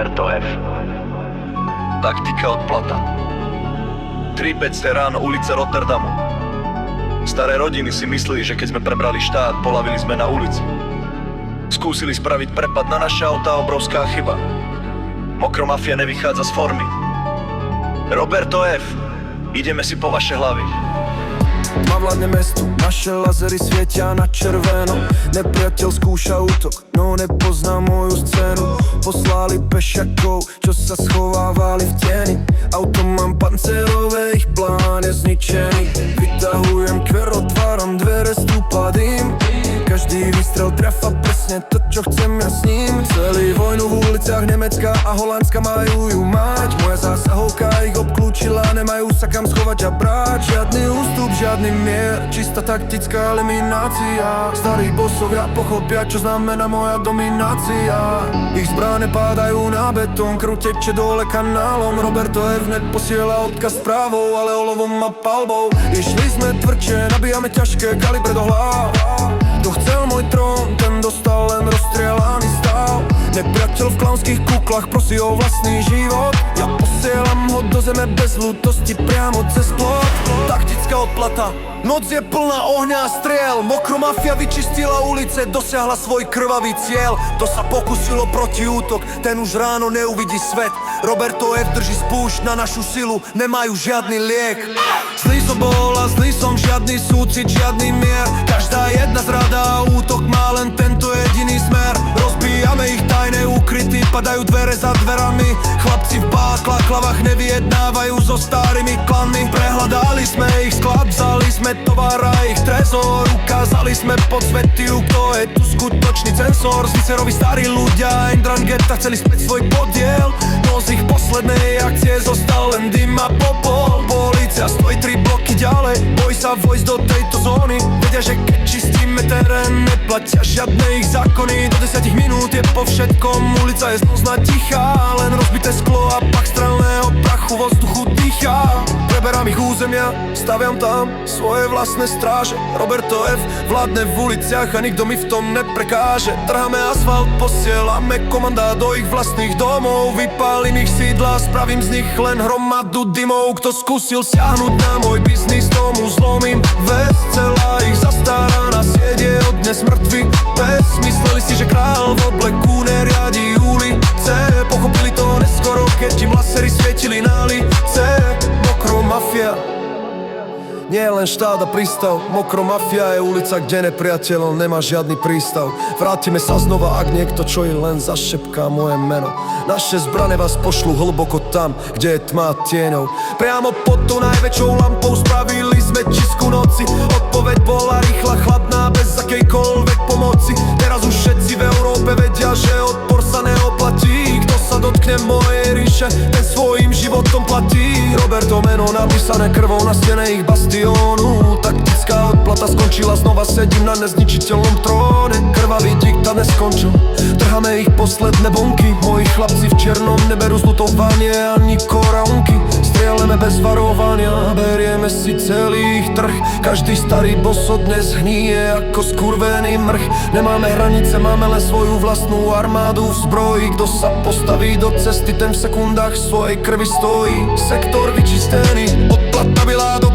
Roberto F. Taktika odplata. 3:15 ráno, ulica Rotterdamu. Staré rodiny si mysleli, že keď sme prebrali štát, polavili sme na ulici. Skúsili spraviť prepad na naše autá, obrovská chyba. Mokromafia nevychádza z formy. Roberto F. Ideme si po vaše hlavy. Tma vládne mestu, naše lazery svietia na červeno. Nepriateľ skúša útok, no nepozná moju scénu. Poslali pešiakov, čo sa schovávali v tieni. Auto mám pancerové, ich plán je zničený. Vytahujem kver, otváram dvere, stúpa dým. Každý výstrel trafa presne to, čo chcem ja s ním. Celý vojnu v uliciach Nemecka a Holandska majú ju mať. Moja zásahovka ich obklúčila, nemajú sa kam schovať a brať. Žiadny ústup, žiadny mier, čistá taktická eliminácia. Starí bosovia pochopia, čo znamená moja dominácia. Ich zbrane pádajú na betón, krv teče dole kanálom. Roberto F. posiela odkaz správou, ale olovom a palbou. Išli sme tvrdšie, nabíjame ťažké kalibre do hlav. Kto chcel môj trón, ten dostal len rozstrielaný stav. Nepriateľ v klaunských kuklách prosí o vlastný život. Ja posielam ho do zeme bez ľútosti priamo cez plot. Taktická odplata, noc je plná ohňa a striel. Mokromafia vyčistila ulice, dosiahla svoj krvavý cieľ. To sa pokusilo protiútok, ten už ráno neuvidí svet. Roberto F. drží spúšť na našu silu, nemajú žiadny liek. Zlý som bol a zlý som, žiadny súcit, žiadny mier. Každá jedna zrada a útok má len tento jediný smer. Rozbíjame ich tajné úkryty, padajú dvere za dverami. Chlapci v báklach, hlavách nevyjednávajú so starými klanmi. Prehľadali sme ich sklad, vzali sme tovar a ich trezor. Ukázali sme podsvetiu, kto je tu skutočný censor. Zvicerovi starí ľudia, Endrangeta chceli späť svoj podiel. No z ich poslednej akcie zostal len dym a popol. Polícia stojí 3 bloky ďalej, boj sa vojsť do tejto zóny. Vedia, že keď čistíme terén, neplatia žiadne ich zákony. Do 10 minút je po všetkom, ulica je znova tichá. Len rozbité sklo a pach strelného prachu vo vzduchu dýchá. Preberám ich územia, staviam tam svoje vlastné stráže. Roberto F. vládne v uliciach a nikto mi v tom neprekáže. Trháme asfalt, posielame komandá do ich vlastných domov. Vypálim ich sídla, spravím z nich len hromadu dymov. Kto skúsil siahnuť na môj biznis, tomu zlomím väz. Celá ich zastaraná sieť je od dnes mŕtvy pes. Mysleli si, že král v obleku neriadi ulice. Pochopili to neskoro, keď im lasery svietili na lice. Mokromafia nie je len štát a prístav. Mokromafia je ulica, kde nepriateľ nemá žiadny prístav. Vrátime sa znova, ak niekto čo i len zašepká moje meno. Naše zbrane vás pošlú hlboko tam, kde je tma tieňov. Priamo pod tou najväčšou lampou spravili sme čistku noci. Odpoveď bola rýchla, chladná, bez akejkoľvek pomoci. Teraz už všetci v Európe vedia, že odpor sa neoplatí. Kto sa dotkne mojej ríše, ten svojím životom platí. Roberto meno napísané krvou na stene ich bastiónu. Taktická odplata skončila, znova sedím na nezničiteľnom tróne. Krvavý diktát neskončil, trháme ich posledné bunky. Moji chlapci v černom neberú zlutovanie ani korunky. Strieľame bez varovania, berieme si celý ich trh. Každý starý boso dnes hníje ako skurvený mrch. Nemáme hranice, máme len svoju vlastnú armádu v zbroji. Kto sa postaví do cesty, ten v sekundách svojej krvi stojí. Sektor vyčistený, odplata byla do